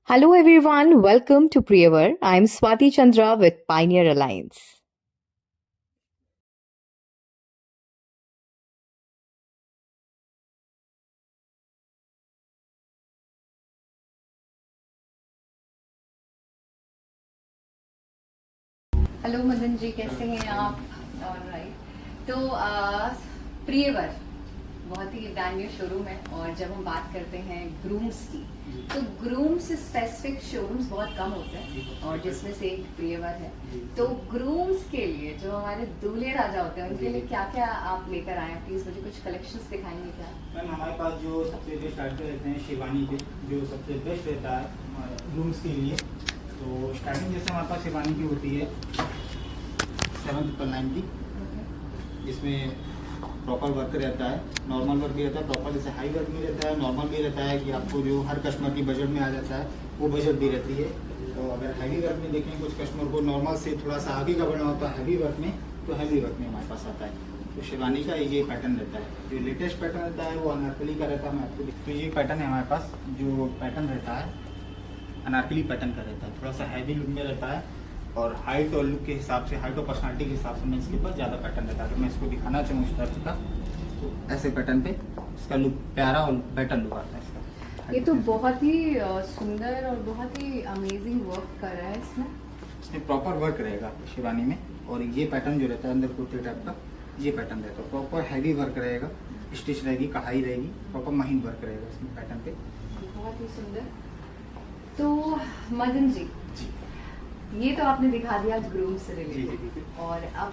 Hello everyone, welcome to Priyavar. I am Swati Chandra with Pioneer Alliance. Hello Madan ji, कैसे हैं आप? Alright. तो प्रियवर बहुत ही ब्रांड न्यू शोरूम है, और जब हम बात करते हैं ग्रूम्स की, तो ग्रूम्स स्पेसिफिक शोरूम्स बहुत कम होते हैं, और जिसमें से एक प्रियवर है। तो ग्रूम्स के लिए जो हमारे दूल्हे राजा होते हैं, उनके लिए क्या क्या आप लेकर आए हैं? प्लीज मुझे कुछ कलेक्शंस दिखाएंगे क्या? मैम, हमारे पास जो सबसे बेस्ट स्टार्टर रहते हैं शेरवानी के, जो सबसे बेस्ट रहता है ग्रूम्स के लिए। तो स्टार्टिंग जैसे हमारे पास शेरवानी की होती है 7,999 की, जिसमें प्रॉपर वर्क रहता है, नॉर्मल वर्क भी रहता है, प्रॉपर जैसे हाई वर्क भी रहता है, नॉर्मल भी रहता है कि आपको जो हर कस्टमर की बजट में आ जाता है वो बजट भी रहती है। तो अगर हैवी वर्क में देखें, कुछ कस्टमर को नॉर्मल से थोड़ा सा आगे का बढ़ना होता है हैवी वर्क में, तो हैवी वर्क में हमारे पास आता है। तो शेरवानी का ये पैटर्न रहता है, जो लेटेस्ट पैटर्न रहता है वो अनारकली का रहता है। मैं आपको तो ये पैटर्न है हमारे पास, जो पैटर्न रहता है अनारकली पैटर्न का रहता है, थोड़ा सा हैवी लुक में रहता है, और हाइट और लुक के हिसाब से, हाइट और पर्सनालिटी के हिसाब से मैं इसके ऊपर ज़्यादा पैटर्न रहता है। तो मैं इसको दिखाना चाहूँ इस तरह का, तो ऐसे पैटर्न पे इसका लुक प्यारा और बेटर लुक आता है इसका। ये तो बहुत ही सुंदर और बहुत ही अमेजिंग वर्क कर रहा है इसमें प्रॉपर वर्क रहेगा शेरवानी में। और ये पैटर्न जो रहता है अंदर कुर्ते टाइप का, ये पैटर्न रहता है, प्रॉपर हैवी वर्क रहेगा, स्टिच रहेगी, कढ़ाई रहेगी, प्रॉपर महीन वर्क रहेगा इसमें पैटर्न पे। बहुत ही सुंदर। तो मदन जी, ये तो आपने दिखा दिया ग्रूम्स से रिलेटेड, और अब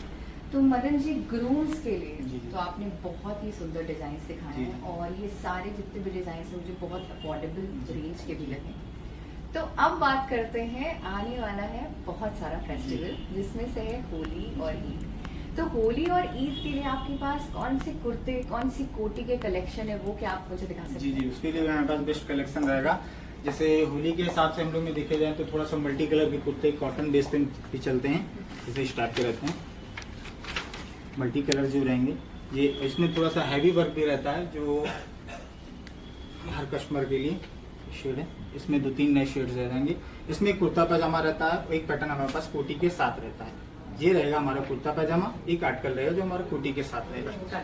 तो मदन जी ग्रूम्स के लिए तो आपने बहुत ही सुंदर डिजाइन दिखाए हैं, और ये सारे जितने भी डिजाइन हैं मुझे बहुत अफोर्डेबल रेंज के भी लगे। तो अब बात करते हैं, आने वाला है बहुत सारा फेस्टिवल, जिसमें से है होली और ईद। तो होली और ईद के लिए आपके पास कौन से कुर्ते, कौन सी कोटी के कलेक्शन है, वो क्या आप मुझे दिखा सकते हैं? जी, उसके लिए हमारे पास बेस्ट कलेक्शन रहेगा। जैसे होली के हिसाब से हम लोग में देखे जाए तो थोड़ा सा मल्टी कलर के कुर्ते कॉटन बेस पे भी चलते हैं, जैसे इस टाइप के रहते हैं मल्टी कलर जो रहेंगे। ये इसमें थोड़ा सा हैवी वर्क भी रहता है, जो हर कस्टमर के लिए शेड है। इसमें 2-3 नए शेड्स रहेंगे। इसमें एक कुर्ता पैजामा रहता है, एक पैटर्न हमारे पास कोटी के साथ रहता है। ये रहेगा हमारा कुर्ता पैजामा, एक आर्टिकल रहेगा जो हमारा कोटी के साथ रहेगा।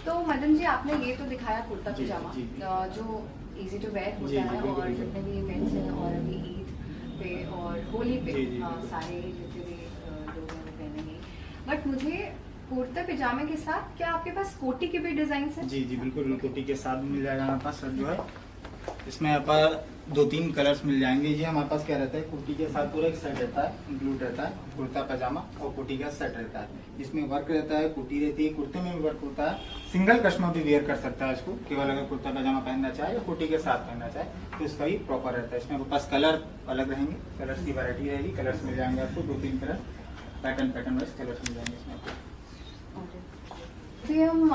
तो मदन जी, आपने ये तो दिखाया कुर्ता पैजामा, जो इजी टू वेयर होता है, और जितने भी इवेंट्स हैं, और अभी ईद पे और होली पे सारे जितने भी लोग हैं वो पहनेंगे। बट मुझे कुर्ता पैजामे के साथ क्या आपके पास कोटी के भी डिजाइन है? जी, बिल्कुल कोटी के साथ मिल जाएगा हमारे पास सर। जो है इसमें यहाँ पर 2-3 कलर्स मिल जाएंगे। ये हमारे पास क्या रहता है, कुर्ती के साथ पूरा एक सेट रहता है, इंक्लूड रहता है, कुर्ता पैजामा और कुर्ती का सेट रहता है। इसमें वर्क रहता है, कुर्ती रहती है, कुर्ते में भी वर्क होता है। सिंगल कस्टमर भी वेयर कर सकता है इसको, केवल अगर कुर्ता पैजामा पहनना चाहे या कुर्ती के साथ पहनना चाहे तो इसका भी प्रॉपर रहता है। इसमें हमारे पास कलर अलग रहेंगे, कलर्स की वैरायटी रहेगी, कलर्स मिल जाएंगे आपको 2-3 कलर, पैटर्न वाइज कलर्स मिल जाएंगे इसमें आपको। फिर हम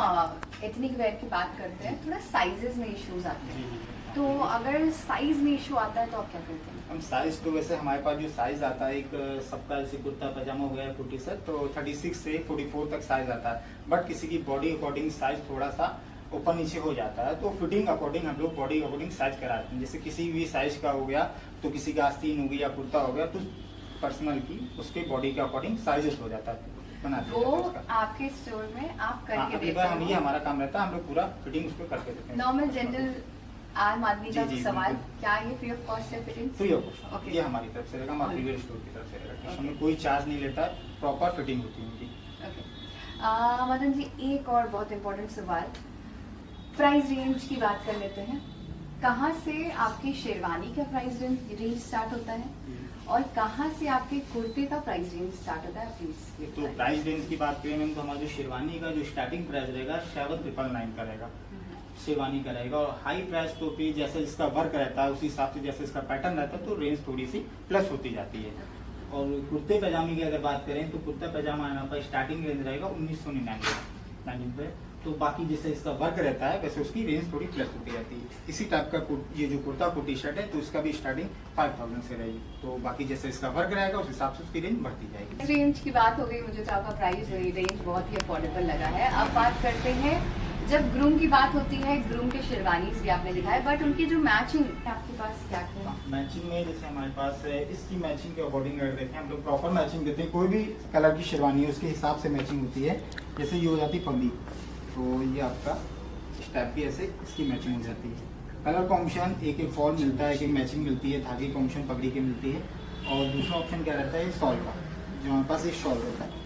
एथनिक वेयर की बात करते हैं, थोड़ा साइजेस में इश्यूज आते हैं, तो अगर साइज में इशू आता है तो आप क्या करते हैं? हम साइज तो वैसे हमारे पास जो साइज आता है, एक सबका जैसे कुर्ता पैजामा हो गया 40 से, तो 36 से 44 तक साइज आता है। बट किसी की बॉडी अकॉर्डिंग साइज थोड़ा सा ऊपर नीचे हो जाता है, तो फिटिंग अकॉर्डिंग हम लोग बॉडी अकॉर्डिंग साइज कराते हैं। जैसे किसी भी साइज का हो गया, तो किसी का आस्तीन हो गया, कुर्ता हो गया, तो पर्सनल की उसके बॉडी के अकॉर्डिंग साइजेस हो जाता है, वो आपके स्टोर में आप करके देते हैं? ये हमारा काम रहता है, हम लोग पूरा फिटिंग उसको करके देते हैं। नॉर्मल जनरल आम आदमी का सवाल, क्या ये फ्री ऑफ कॉस्ट है फिटिंग? फ्री ऑफ कॉस्ट, ये हमारी तरफ से रहेगा, हमारे प्रीवियस स्टोर की तरफ से रहेगा। हमें कोई चार्ज नहीं लेता है, प्रॉपर फिटिंग होती है उनकी। मदन जी, एक और बहुत इम्पोर्टेंट सवाल, प्राइस रेंज की बात कर लेते हैं। कहाँ से आपकी शेरवानी का प्राइस रेंज स्टार्ट होता है, और कहाँ से आपके कुर्ते का प्राइस रेंज स्टार्ट होता है? प्लीज। तो प्राइस रेंज की बात करें मैम, तो हमारा जो शेरवानी का जो स्टार्टिंग प्राइस रहेगा 7,999 का रहेगा, शेरवानी का रहेगा। और हाई प्राइस तो फिर जैसे जिसका वर्क रहता है उसी हिसाब से, जैसे इसका पैटर्न रहता है, तो रेंज थोड़ी सी प्लस होती जाती है। और कुर्ते पैजामे की अगर बात करें तो कुर्ता पैजामा हमारे पास स्टार्टिंग रेंज रहेगा 1999 तो बाकी जैसे इसका वर्क रहता है वैसे उसकी रेंज थोड़ी प्लस होती जाती है। इसी टाइप का ये जो कुर्ता को टी शर्ट है, तो इसका भी स्टार्टिंग 5,000 से रहेगी। तो बाकी जैसे इसका वर्क रहेगा उस हिसाब से उसकी रेंज बढ़ती जाएगी। रेंज की बात हो गई, मुझे तो आपका प्राइस रेंज बहुत ही अफोर्डेबल लगा है। अब बात करते हैं जब ग्रूम की बात होती है, ग्रूम के शेरवानीज भी आपने दिखाए, बट उनकी जो मैचिंग आपके पास क्या क्या? मैचिंग में जैसे हमारे पास है, इसकी मैचिंग के अकॉर्डिंग अगर देखें हम लोग प्रॉपर मैचिंग देते हैं। कोई भी कलर की शेरवानी है उसके हिसाब से मैचिंग होती है। जैसे ये हो जाती है पगड़ी, तो ये आपका इस टाइप की ऐसे इसकी मैचिंग हो जाती है। कलर कॉम्बिनेशन एक एक फॉल मिलता है, एक एक मैचिंग मिलती है, धागे कॉम्बिनेशन पगड़ी की मिलती है। और दूसरा ऑप्शन क्या रहता है, शॉल का, जो हमारे पास एक शॉल रहता है,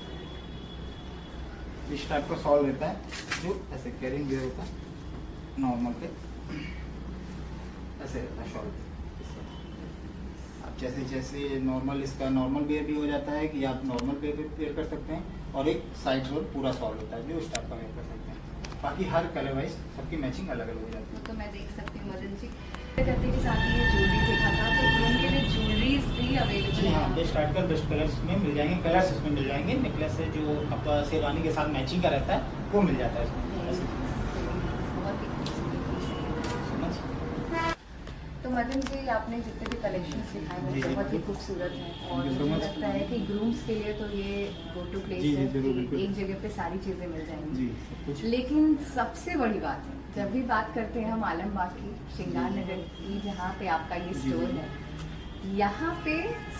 इस टाइप का शॉल रहता है जो ऐसे कैरिंग वेयर होता है, नॉर्मल पे ऐसे रहता है शॉल। अब जैसे जैसे नॉर्मल, इसका नॉर्मल वेयर भी हो जाता है कि आप नॉर्मल वेयर कर सकते हैं, और एक साइड रोल पूरा शॉल होता है जो इस टाइप का वेयर कर सकते हैं। बाकी हर कलर वाइज सबकी मैचिंग अलग अलग हो जाती है। तो मैं देख सकती हूँ मदन जी करते के साथ ये ज्वेलरी देखा था, तो ग्रूम के लिए ज्वेलरीज भी अवेलेबल जी है? हाँ, बेस्ट स्टार्ट कर बेस्ट कलर्स में मिल जाएंगे। कलर्स इसमें मिल जाएंगे। नेकलेस है जो आपका शेरवानी के साथ मैचिंग का रहता है वो मिल जाता है इसमें। बहुत ही समझ। तो मदन जी आपने जितने भी कलेक्शंस दिखाए वो जी, जी, बहुत ही बिल्कुल। खूबसूरत है, और Thank you so मुझे much. लगता है कि ग्रूम्स के लिए तो ये गो टू प्लेस जी, जी, है जरूर, कि बिल्कुल। एक जगह पे सारी चीजें मिल जाएंगी। जी सब कुछ। लेकिन सबसे बड़ी बात है, जब भी बात करते हैं हम आलमबाग की, श्रृंगार नगर की, जहाँ पे आपका ये जी, स्टोर जी। है, यहाँ पे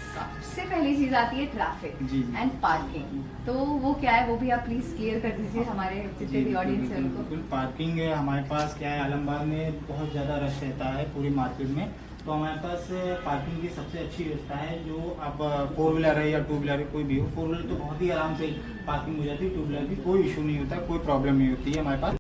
सबसे पहली चीज आती है ट्रैफिक जी, जी। And parking. तो वो क्या है, वो भी आप प्लीज क्लियर कर दीजिए हमारे जितने भी ऑडियंस है उनको। बिल्कुल। पार्किंग है हमारे पास, क्या है आलमबाग में बहुत ज़्यादा रश रहता है पूरी मार्केट में, तो हमारे पास पार्किंग की सबसे अच्छी व्यवस्था है। जो आप 4 व्हीलर है या 2 व्हीलर कोई भी हो, 4 व्हीलर तो बहुत ही आराम से पार्किंग हो जाती है, 2 व्हीलर की कोई इशू नहीं होता, कोई प्रॉब्लम नहीं होती है हमारे पास।